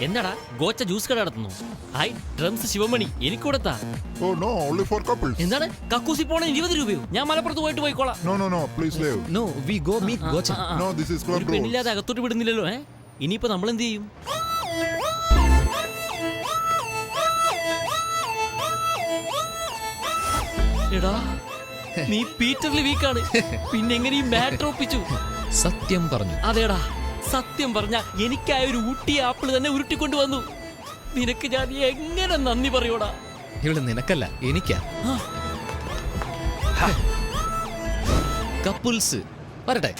എന്നാടാ ഗോച്ച ജ്യൂസ് കട നടത്തുന്നു? ഹായ് ഡ്രംസ് ശിവമണി എനിക്ക് കൊടുത്താ. Oh no, only for couples. എന്താണ് കക്കൂസി പോണ 20 രൂപയോ? ഞാൻ മലപ്പുറത്ത് പോയിട്ട് പോയിക്കോളാം. No, please leave. No, we go meet Gocha. No, this is ഒരു club rules. പെണ്ണില്ലാതെ അകത്തോട്ട് വിടുന്നില്ലല്ലോ. ഇനിയിപ്പോ നമ്മൾ എന്ത് ചെയ്യും? എടാ നീ പീറ്ററിൽ വീക്കാണ്, പിന്നെ എങ്ങനെ ഈ മാറ്റർ ഒപ്പിച്ചു? സത്യം പറഞ്ഞു. അതേടാ സത്യം പറഞ്ഞ എനിക്കായ ഒരു ഊട്ടി ആപ്പിൾ തന്നെ ഉരുട്ടിക്കൊണ്ട് വന്നു. നിനക്ക് ഞാൻ എങ്ങനെ നന്ദി പറയൂടാ? ഇവിടെ നിനക്കല്ല എനിക്കാ. കപ്പിൾസ് വരട്ടെ.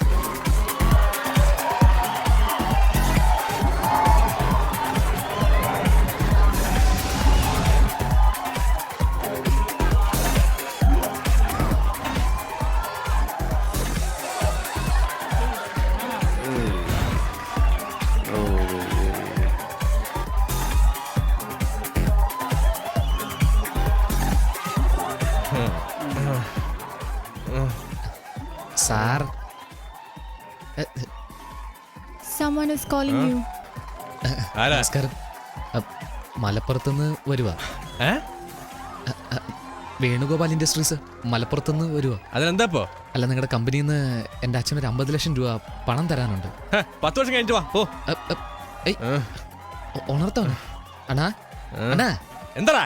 Sir, Someone is calling you. നമസ്കാരം. മലപ്പുറത്തുനിന്ന് വരുവാ. വേണുഗോപാൽ ഇൻഡസ്ട്രീസ് മലപ്പുറത്തുനിന്ന് വരുവാ. അതിനെന്താപ്പോ? അല്ല, നിങ്ങളുടെ കമ്പനിയിൽ നിന്ന് എൻ്റെ അച്ഛനൊരു 50 ലക്ഷം രൂപ പണം തരാനുണ്ട്. 10 വർഷം കഴിഞ്ഞിട്ട് വാ. ഓ ഉണർത്തവണ അണ്ണാ. അണ്ണാ എന്താടാ?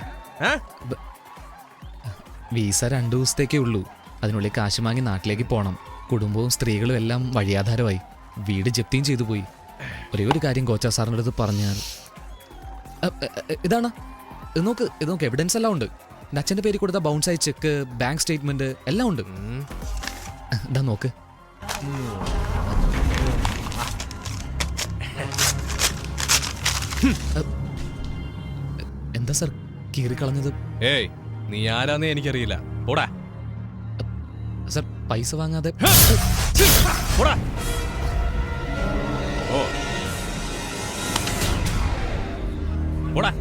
വീസ 2 ദിവസത്തേക്കേ ഉള്ളൂ. അതിനുള്ളിൽ കാശ് വാങ്ങി നാട്ടിലേക്ക് പോകണം. കുടുംബവും സ്ത്രീകളും എല്ലാം വഴിയാധാരമായി. വീട് ജപ്തിയും ചെയ്തു പോയി. ഒരേ ഒരു കാര്യം കോച്ച സാറിൻ്റെ അടുത്ത് പറഞ്ഞാൽ. ഇതാണ് ഇത് നോക്ക് എവിഡൻസ് എല്ലാം ഉണ്ട്. എൻ്റെ അച്ഛൻ്റെ പേര് കൊടുത്ത ബൗൺസ് ആയി ചെക്ക്, ബാങ്ക് സ്റ്റേറ്റ്മെന്റ് എല്ലാം ഉണ്ട്. ഇതാ നോക്ക്. എന്താ സാർ കീറിക്കളഞ്ഞത്? ഏയ് നീ ആരാന്നേ എനിക്കറിയില്ല. ഓടാ സാർ, പൈസ വാങ്ങാതെ. ഓടാ. ഓ ഓടാ.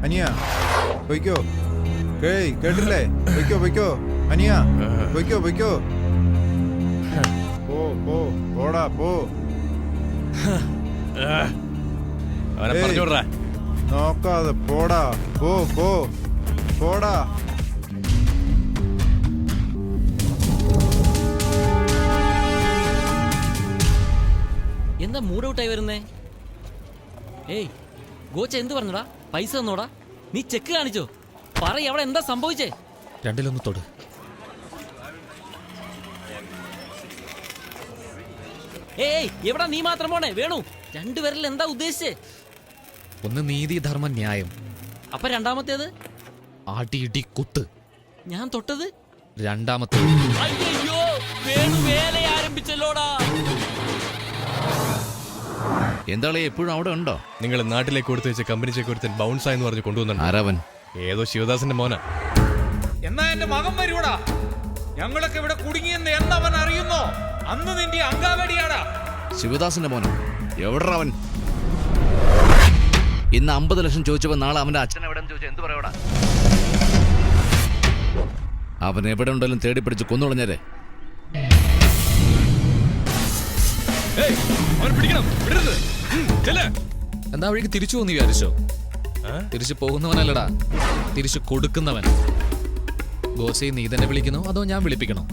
അനിയ പൊയ്ക്കോ. കേട്ടില്ലേ? പൊയ്ക്കോ അനിയ, പൊയ്ക്കോ. പോടാ പോ. അവനെ പറഞ്ഞോടാ. നോക്കാതെ പോടാ. പോടാ. എന്താ മൂഡ് ഔട്ടായി വരുന്നേ? ഏയ് ഗോച്ച എന്ത് പറഞ്ഞടാ? പൈസ തന്നോടാ? നീ ചെക്ക് കാണിച്ചോ? പറയ അവിടെ എന്താ സംഭവിച്ചേ? രണ്ടിലൊന്ന് തൊട്. ഏയ് എവിടാ നീ മാത്രം പോണേ? വേണു, രണ്ടുപേരിൽ എന്താ ഉദ്ദേശിച്ചേ? ഒന്ന് നീതി, ധർമ്മ, ന്യായം. അപ്പൊ രണ്ടാമത്തേത്? ആട്ടി ഇടി കുത്ത്. ഞാൻ തൊട്ടത് രണ്ടാമത്തേത്. അയ്യോ വേണു വേല ആരംഭിച്ചല്ലോടാ. എന്താളെ എപ്പോഴും അവിടെ ഉണ്ടോ? നിങ്ങൾ നാട്ടിലേക്ക് കൊടുത്തു വെച്ച കമ്പനി ചെക്ക് ഒരുത്തൻ ബൗൺസ് ആയെന്ന് പറഞ്ഞ് കൊണ്ടുവന്നു. ആരാവൻ? ഏതോ ശിവദാസന്റെ മോനാ. എന്നാ എന്റെ മകൻ വരൂടാ. ഞങ്ങളൊക്കെ ഇവിടെ കുടുങ്ങിയെന്ന് എന്നവൻ അറിയുന്നോ അന്ന് നിന്റെ അങ്കാവടിയാടാ. ശിവദാസന്റെ മോനോ? എവിടാ അവൻ? ഇന്ന് 50 ലക്ഷം ചോദിച്ചപ്പോ നാളെ അവന്റെ അച്ഛൻ എവിടെ ചോദിച്ചാൽ എന്ത് പറയോടാ? അവൻ എവിടെ ഉണ്ടെങ്കിലും തേടി പിടിച്ച് കൊന്നുകളഞ്ഞേരെ. എന്താ വഴിക്ക് തിരിച്ചു പോന്ന് വിചാരിച്ചോ? തിരിച്ചു പോകുന്നവനല്ലടാ, തിരിച്ചു കൊടുക്കുന്നവൻ. ഗോസയെ നീ തന്നെ വിളിക്കണോ അതോ ഞാൻ വിളിപ്പിക്കണോ?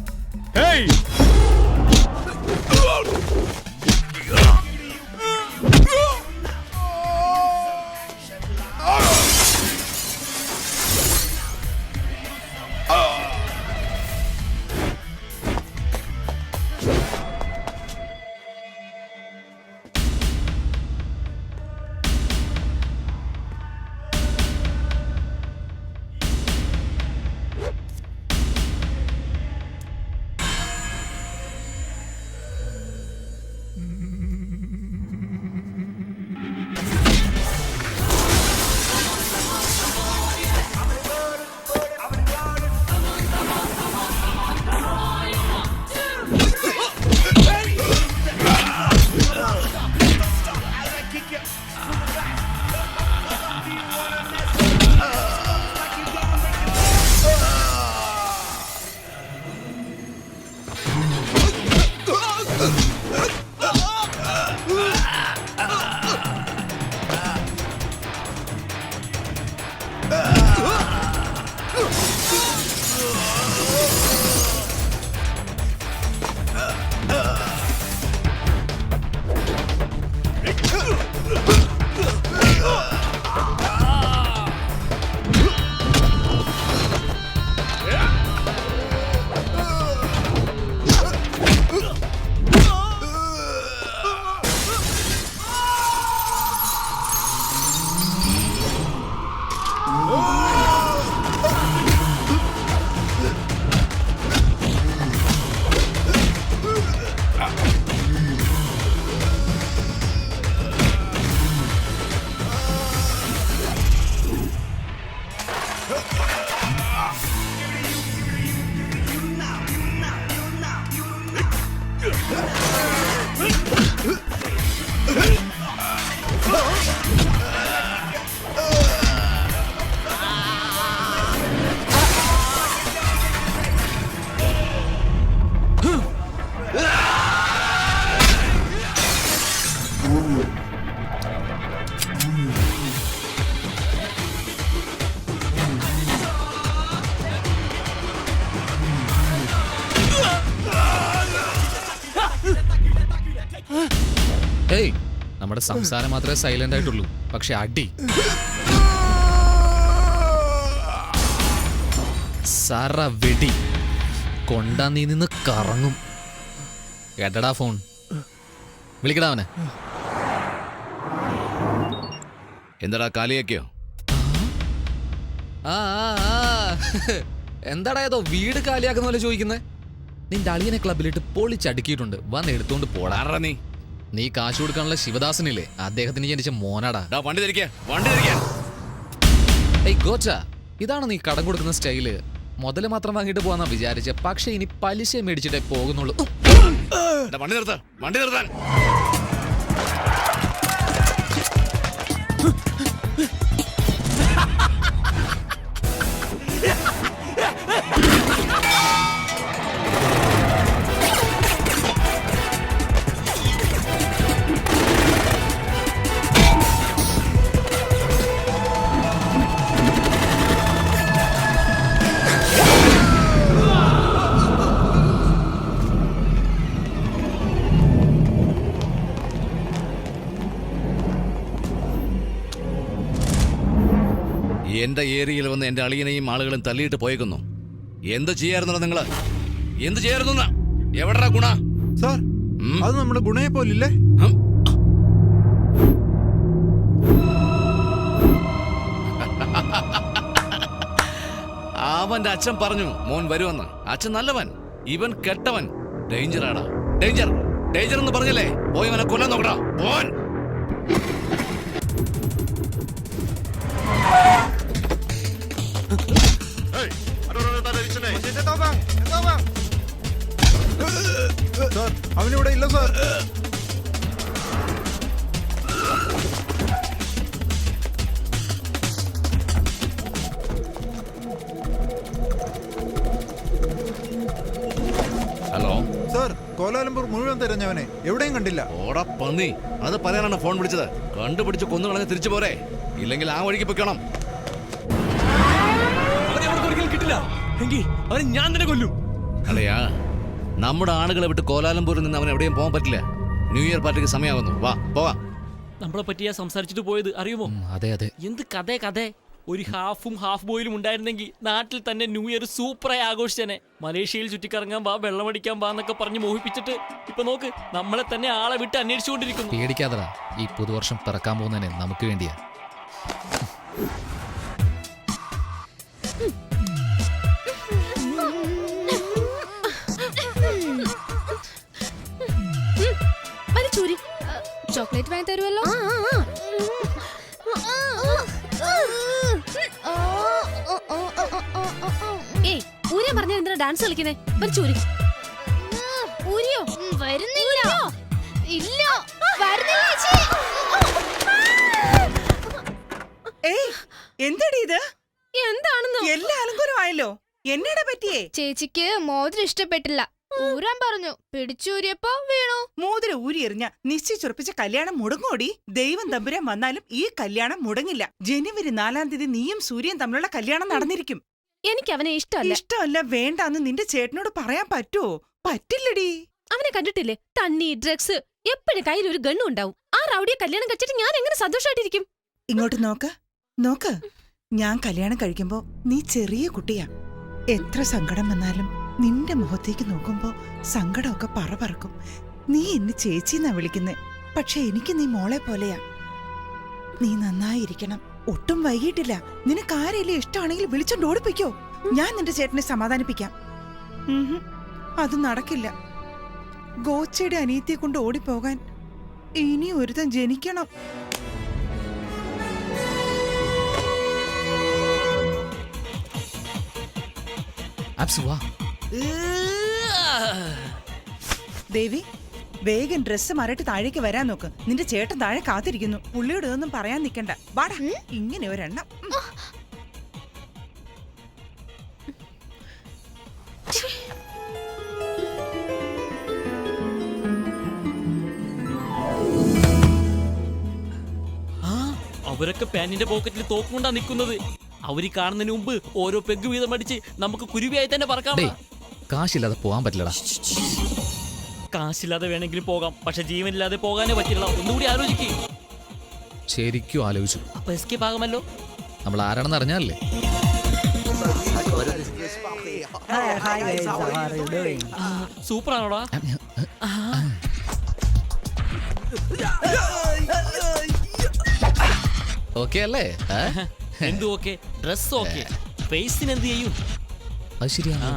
ഏയ് നമ്മുടെ സംസാരം മാത്രമേ സൈലന്റ് ആയിട്ടുള്ളൂ, പക്ഷെ അടി സറ വെടി കൊണ്ടാ നീ നിന്ന് കറങ്ങും. എടടാ ഫോൺ, വിളിക്കടാ അവനെ. എന്താടാ കാലിയാക്കിയോ? ആ ആ, ആ. എന്താടാ ഏതോ വീട് കാലിയാക്കുന്ന പോലെ ചോദിക്കുന്നേ? നിന്റെ അളിയനെ ക്ലബിലിട്ട് പൊളിച്ചടുക്കിയിട്ടുണ്ട്, വന്ന് എടുത്തോണ്ട് പോടാ. ആരാ നീ? നീ കാശ് കൊടുക്കാനുള്ള ശിവദാസനില്ലേ, അദ്ദേഹത്തിന് ജനിച്ച മോനാടാ. ഡാ, വണ്ടി തിരിക്കാൻ, വണ്ടി തിരിക്കാൻ. ഏയ് ഗോച്ച, ഇതാണ് നീ കടം കൊടുക്കുന്ന സ്റ്റൈല്. മുതല് മാത്രം വാങ്ങിട്ട് പോവാന്നാ വിചാരിച്ച, പക്ഷെ ഇനി പലിശ മേടിച്ചിട്ടേ പോകുന്നുള്ളൂ. ഡാ, വണ്ടി നിർത്താൻ, വണ്ടി നിർത്താൻ. എന്റെ ഏരിയയിൽ വന്ന് എന്റെ അളിയനെയും ആളുകളും തള്ളിയിട്ട് പോയേക്കുന്നു. എന്ത് ചെയ്യാറുണ്ടോ നിങ്ങള്? എന്ത് ചെയ്യാറുന്ന? എവിടാ ഗുണ? സാർ, അത് നമ്മുടെ ഗുണയെ പോലില്ലേ? അവന്റെ അച്ഛൻ പറഞ്ഞു മോൻ വരുമെന്ന്. അച്ഛൻ നല്ലവൻ, ഇവൻ കെട്ടവൻ. ഡേഞ്ചറാടാ, ഡേഞ്ചർ, ഡേഞ്ചർ എന്ന് പറഞ്ഞില്ലേ? പോയി അവനെ കൊല്ലാൻ നോക്കടാ, പോൻ. സാർ, അവനിവിടെ ഇല്ല സാർ. ഹലോ സാർ, കോലാലംപൂർ മുഴുവൻ തിരഞ്ഞവനെ എവിടെയും കണ്ടില്ല. ഓടാ പന്നി, അത് പറയാനാണ് ഫോൺ വിളിച്ചത്. കണ്ടുപിടിച്ച് കൊന്നു കളഞ്ഞ് തിരിച്ചു പോരെ, ഇല്ലെങ്കിൽ ആ വഴിക്ക് പൊയ്ക്കണം. കിട്ടില്ല എങ്കിൽ അവനെ ഞാൻ തന്നെ കൊല്ലും. അല്ലയാ, നമ്മുടെ ആളുകളെ വിട്ട് കോലാലംപൂരിൽ നിന്ന് അവൻ എവിടെയും പോകാൻ പറ്റില്ല. ന്യൂ ഇയർ പാർട്ടിക്ക് സമയമാകുന്നു, വാ പോവാം. നമ്മളെ പറ്റിയാ സംസാരിച്ചിട്ട് പോയത് അറിയുമോ? അതെ അതെ, എന്ത് കഥ. ഒരു ഹാഫും ഹാഫ് ബോയിലും ഉണ്ടായിരുന്നെങ്കിൽ നാട്ടിൽ തന്നെ ന്യൂ ഇയർ സൂപ്പറായി ആഘോഷിച്ചേനെ. മലേഷ്യയിൽ ചുറ്റിക്കറങ്ങാൻ വാ, വെള്ളമടിക്കാൻ വാ എന്നൊക്കെ പറഞ്ഞ് മോഹിപ്പിച്ചിട്ട് ഇപ്പൊ നോക്ക്, നമ്മളെ തന്നെ ആളെ വിട്ട് അന്വേഷിച്ചുകൊണ്ടിരിക്കുന്നു. പേടിക്കാതടാ, ഈ പുതുവർഷം പിറക്കാൻ പോകുന്നതിന് നമുക്ക് വേണ്ടിയാ. ചോക്ലേറ്റ് വാങ്ങി തരുമല്ലോ. ഏയ്, ഊരിയ പറഞ്ഞ എന്തിനാ ഡാൻസ് കളിക്കുന്നേ? ചൂരി ഊരിയോ? വരുന്നില്ല. ഇല്ല, വരുന്നില്ല. ഏയ്, എന്താടി ഇത്? എന്താണെന്നോ? എല്ലാ അലങ്കാരമായല്ലോ, എന്നടാ പറ്റിയേ? ചേച്ചിക്ക് മോതിരം ഇഷ്ടപ്പെട്ടില്ല, ഊരാൻ പറഞ്ഞു. പിടിച്ചൂരിയപ്പോ വീണു. മോതിരം ഊരി എറിഞ്ഞ നിശ്ചയിച്ചുറപ്പിച്ച കല്യാണം മുടങ്ങോടി. ദൈവം തമ്പുരാൻ വന്നാലും ഈ കല്യാണം മുടങ്ങില്ല. ജനുവരി 4-ാം തീയതി നീയും സൂര്യൻ തമ്മിലുള്ള കല്യാണം നടന്നിരിക്കും. എനിക്ക് അവനെ ഇഷ്ടമല്ല. ഇഷ്ടമല്ല, വേണ്ടാന്ന് നിന്റെ ചേട്ടനോട് പറയാൻ പറ്റുമോ? പറ്റില്ലടി. അവനെ കണ്ടിട്ടില്ലേ? തണ്ണി, ഡ്രഗ്സ്, എപ്പോഴും കയ്യിൽ ഒരു ഗണ്ണും ഉണ്ടാവും. ആ റൗഡിയെ കല്യാണം കഴിച്ചിട്ട് ഞാൻ എങ്ങനെ സന്തോഷമായിട്ടിരിക്കും? ഇങ്ങോട്ട് നോക്ക്, നോക്ക്. ഞാൻ കല്യാണം കഴിക്കുമ്പോ നീ ചെറിയ കുട്ടിയാ. എത്ര സങ്കടം വന്നാലും നിന്റെ മുഖത്തേക്ക് നോക്കുമ്പോ സങ്കടമൊക്കെ പറക്കും. നീ എന്നെ ചേച്ചിന്നാ വിളിക്കുന്നേ, പക്ഷെ എനിക്ക് നീ മോളെ പോലെയാ. നീ നന്നായിരിക്കണം. ഒട്ടും വൈകിട്ടില്ല. നിനക്ക് ആരെങ്കിലും ഇഷ്ടമാണെങ്കിൽ വിളിച്ചോണ്ട് ഓടിപ്പിക്കോ. ഞാൻ നിന്റെ ചേട്ടനെ സമാധാനിപ്പിക്കാം. അത് നടക്കില്ല. ഗോച്ചയുടെ അനിയത്തിയെ കൊണ്ട് ഓടിപ്പോകാൻ ഇനി ഒരുത്തൻ ജനിക്കണം. ദേവി, വേഗം ഡ്രസ്സ് മാറിയിട്ട് താഴേക്ക് വരാൻ നോക്ക്. നിന്റെ ചേട്ടൻ താഴെ കാത്തിരിക്കുന്നു. പുള്ളിയോട് ഒന്നും പറയാൻ നിൽക്കണ്ട. വാടാ, ഇങ്ങനെ ഒരെണ്ണം. അവരൊക്കെ പാന്റിന്റെ പോക്കറ്റിൽ തോക്കുകൊണ്ടാ നിൽക്കുന്നത്. അവര് കാണുന്നതിന് മുമ്പ് ഓരോ പെഗ് വീതം അടിച്ച് നമുക്ക് കുരുവിയായി തന്നെ പറക്കാം. കാശില്ലാതെ പോവാൻ പറ്റില്ലടാ. കാശില്ലാതെ വേണമെങ്കിലും പോകാം, പക്ഷെ ജീവനില്ലാതെ പോകാനേ പറ്റില്ല. ഒന്നുകൂടി ആലോചിക്കേ. ശരിക്കും ആലോചിച്ചു. അപ്പൊ എസ്കേപ്പ് ആകാമല്ലോ. നമ്മൾ ആരാണെന്ന് അറിഞ്ഞാലേ. സൂപ്പർ ആണോടാ. ഓക്കെ അല്ലേ? എന്ത് ഓക്കെ? ഡ്രസ് ഓക്കെ, ഫേസിന് എന്ത് ചെയ്യും? അത് ശരിയാണ്.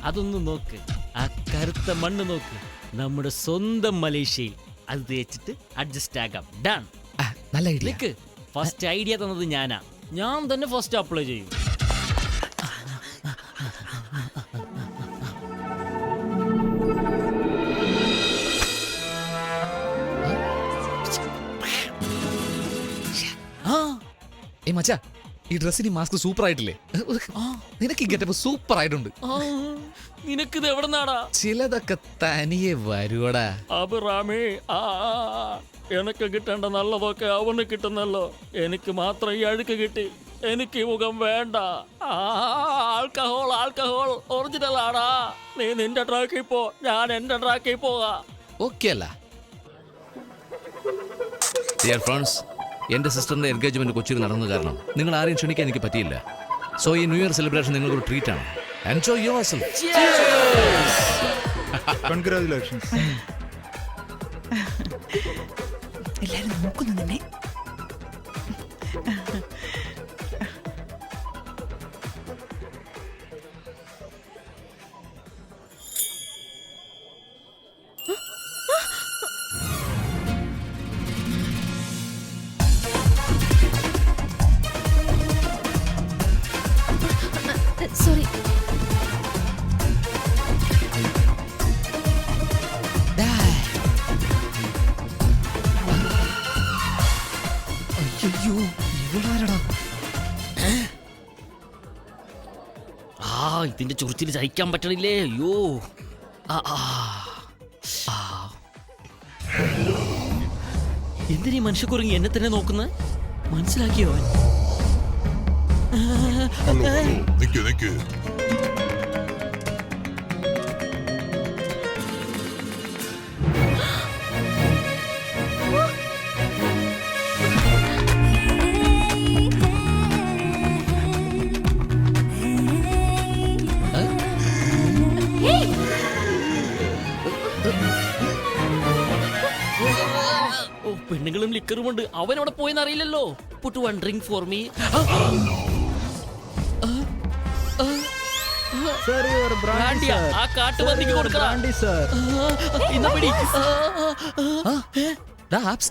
അതൊന്ന് നോക്ക്, ആ കറുത്ത മണ്ണ് നോക്ക്. നമ്മുടെ സ്വന്തം മലേഷ്യയിൽ അത് തേച്ചിട്ട് അഡ്ജസ്റ്റ് ആകാം. ഡൺ. നല്ല ഐഡിയ. നിക്ക്, ഫസ്റ്റ് ഐഡിയ തന്നത് ഞാനാ. ഞാൻ തന്നെ ഫസ്റ്റ് അപ്ലൈ ചെയ്യും. ഏ മച്ചാ, ഈ ഡ്രസ്സിന് മാസ്ക് സൂപ്പർ ആയിട്ടില്ലേ? നിനക്ക് ഈ ഗെറ്റപ്പ് സൂപ്പർ ആയിട്ടുണ്ട്. നിനക്കിത് എവിടെ നിന്നാടാ? ചിലതൊക്കെ തനിയെ വരുവടാ. അബിറാമേ, എനക്ക് കിട്ടേണ്ട നല്ലതൊക്കെ അവന് കിട്ടുന്നല്ലോ. എനിക്ക് മാത്രം ഈ അഴുക്ക് കിട്ടി. എനിക്ക് ഈ മുഖം വേണ്ട. ആൽക്കഹോൾ ആൽക്കഹോൾ ഒറിജിനൽ ആടാ. നീ നിന്റെ ട്രാക്കിൽ പോ, ഞാൻ എന്റെ ട്രാക്കിൽ പോകാ. ഓക്കെ അല്ല? ഡിയർ ഫ്രണ്ട്സ്, എൻ്റെ സിസ്റ്ററിൻ്റെ എൻഗേജ്മെൻറ്റ് കൊച്ചിയിൽ നടന്നത് കാരണം നിങ്ങൾ ആരെയും ക്ഷണിക്കാൻ എനിക്ക് പറ്റിയില്ല. സോ ഈ ന്യൂ ഇയർ സെലിബ്രേഷൻ നിങ്ങൾക്കൊരു ട്രീറ്റ് ആണ്. Enjoy yourself. കൺഗ്രാജുലേഷൻസ്. എല്ലാരും നോക്കുന്നു നിന്നെ. സോറി. അയ്യോ, ഇവളാരടാ? ഇതിന്റെ ചൊറിച്ചിൽ സഹിക്കാൻ പറ്റണില്ലേ. അയ്യോ. എന്തിനീ മനുഷ്യക്കുറങ്ങി എന്നെ തന്നെ നോക്കുന്നത്? മനസ്സിലാക്കിയോ അവൻ? ഹലോ, നിക്ക്. പെണ്ണുങ്ങളും ലിക്കറുമുണ്ട്. അവൻ അവിടെ പോയെന്ന് അറിയില്ലല്ലോ. Puttu one drink for me. ആ കാട്ടുപന്നിക്ക് കൊടുക്കണം.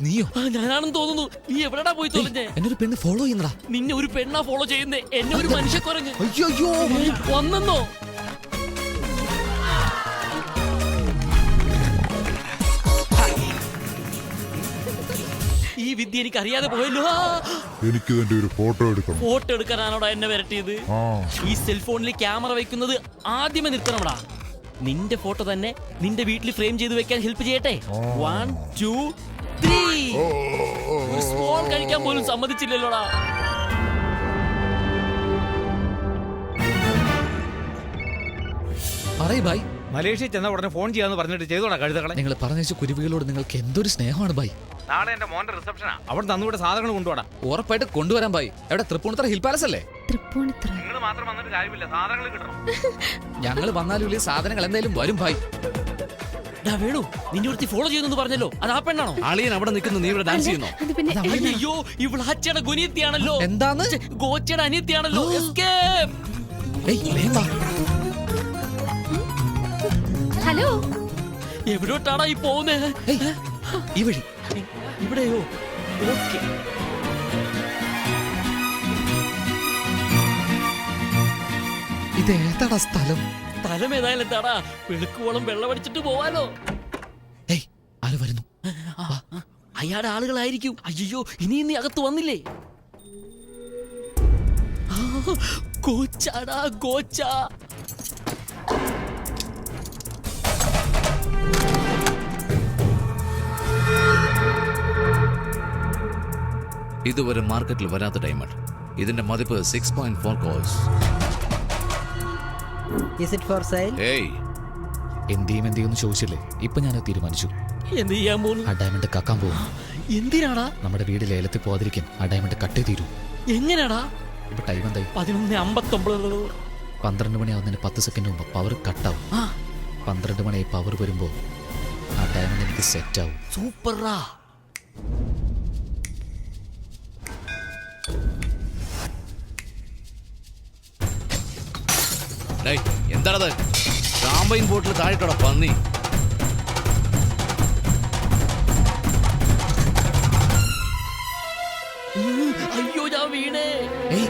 നീയോ? ഞാനാണെന്ന് തോന്നുന്നു. നീ എവിടെടാ പോയി തോന്നിഞ്ഞേ? എന്നൊരു പെണ്ണ് ഫോളോ ചെയ്യുന്നടാ. നിന്നെ ഒരു പെണ്ണാ ഫോളോ ചെയ്യുന്നേ. എന്നെ ഒരു മനുഷ്യക്കുരങ്ങ്. അയ്യോ, വന്നെന്നോ? ഈ വിദ്യ എനിക്ക് അറിയാതെ പോയല്ലോ. എനിക്ക് ഇതിന്റെ ഒരു ഫോട്ടോ എടുക്കണം. ഫോട്ടോ എടുക്കാനാണോടാ എന്നെ വരട്ടിയത്? ഈ സെൽഫോണിൽ ക്യാമറ വെക്കുന്നത് ആദ്യമേ നിർത്തണമടാ. നിന്റെ ഫോട്ടോ തന്നെ നിന്റെ വീട്ടിൽ ഫ്രെയിം ചെയ്ത് വെക്കാൻ ഹെൽപ്പ് ചെയ്യട്ടെ? 1 2 3. ഒരു സ്മോൾ കഴിക്കാൻ പോലും സമ്മതിച്ചില്ലല്ലോടാ. പറയ് ഭായ്. മലേഷ്യയിൽ ചെന്ന ഉടനെ ഫോൺ ചെയ്യാന്ന് പറഞ്ഞിട്ട് ചെയ്തോടാ കഴുതകളെ. നിങ്ങൾ പറഞ്ഞ കുരുവികളോട് നിങ്ങൾക്ക് എന്തൊരു സ്നേഹമാണ് ഭായ്. നാളെ എന്റെ മോന്റെ റിസപ്ഷനാ. അവിടെ തന്നുകൂടെ സാധനങ്ങൾ കൊണ്ടുപോടാ. ഉറപ്പായിട്ട് കൊണ്ടുവരാൻ ഭായ്. എവിടെ? തൃപ്പൂണിത്തറ ഹിൽ പാലസ് അല്ലേ? തൃപ്പൂണിത്തറ. നിങ്ങൾ മാത്രം വന്നിട്ട് കാര്യമില്ല, സാധനങ്ങൾ കിട്ടണം. ഞങ്ങൾ വന്നാലും സാധനങ്ങൾ എന്തായാലും വരും ഭായ്. വേണു, നിന്നെ ഒരുത്തി ഫോളോ ചെയ്യുന്നു പറഞ്ഞല്ലോ. അത് ആ പെണ്ണാണോ? അളിയൻ അവിടെ നിൽക്കുന്നു, നീ ഇവിടെ ഡാൻസ് ചെയ്യുന്നോ? അത് പിന്നെ അയ്യോ, ഇവളാച്ചയുടെ ഗുനിയത്തിയാണല്ലോ. എന്താന്ന്? ഗോച്ചയുടെ അനിയത്തിയാണല്ലോ. എസ്കേപ്പ്. ഹലോ, എവിടോട്ടാടാ ഈ പോകുന്നേ? ഈ വഴി. ഇവിടെയോ? ഓക്കെ. ഇത് ഏതാടാ സ്ഥലം? സ്ഥലം ഏതായാലും എന്താടാ, വെളുക്കുവോളം വെള്ളമടിച്ചിട്ട് പോവാലോ. ആര് വരുന്നു? അയാളുടെ ആളുകളായിരിക്കും. അയ്യോ, ഇനി നീ അകത്ത് വന്നില്ലേ? ഗോച്ചാടാ, ഗോച്ച. ഇതുവരെ മാർക്കറ്റിൽ വരാത്ത ഡയമണ്ട്. ഇതിന്റെ മതിപ്പ് 6.4 crores. Is it for sale? ഏയ്, എന്ത് ചെയ്യും ചോദിച്ചില്ലേ? ഇപ്പൊ ഞാനത് തീരുമാനിച്ചു. എന്ത് ചെയ്യാൻ പോന്നു? ആ ഡയമണ്ട് കക്കാൻ പോകും. എന്തിനാടാ? നമ്മുടെ വീട് ലേലത്തിൽ പോകാതിരിക്കാൻ ആ ഡയമണ്ട് കട്ടേ തീരൂ. എങ്ങനെയാടാ? ഇപ്പൊ ടൈം എന്തായി? 11:59. 12 മണിയാവുന്നതിന് 10 സെക്കൻഡ് മുമ്പ് പവർ കട്ടാവും. 12 മണിയായി പവർ വരുമ്പോ ആ ഡയമണ്ട് എനിക്ക് സെറ്റ് ആവും. സൂപ്പറാ. എന്താണത്? ഷാമ്പയിൻ ബോട്ടിൽ താഴെട്ടോടാ പന്നി. അയ്യോ ഞാൻ വീണേ. ഏയ്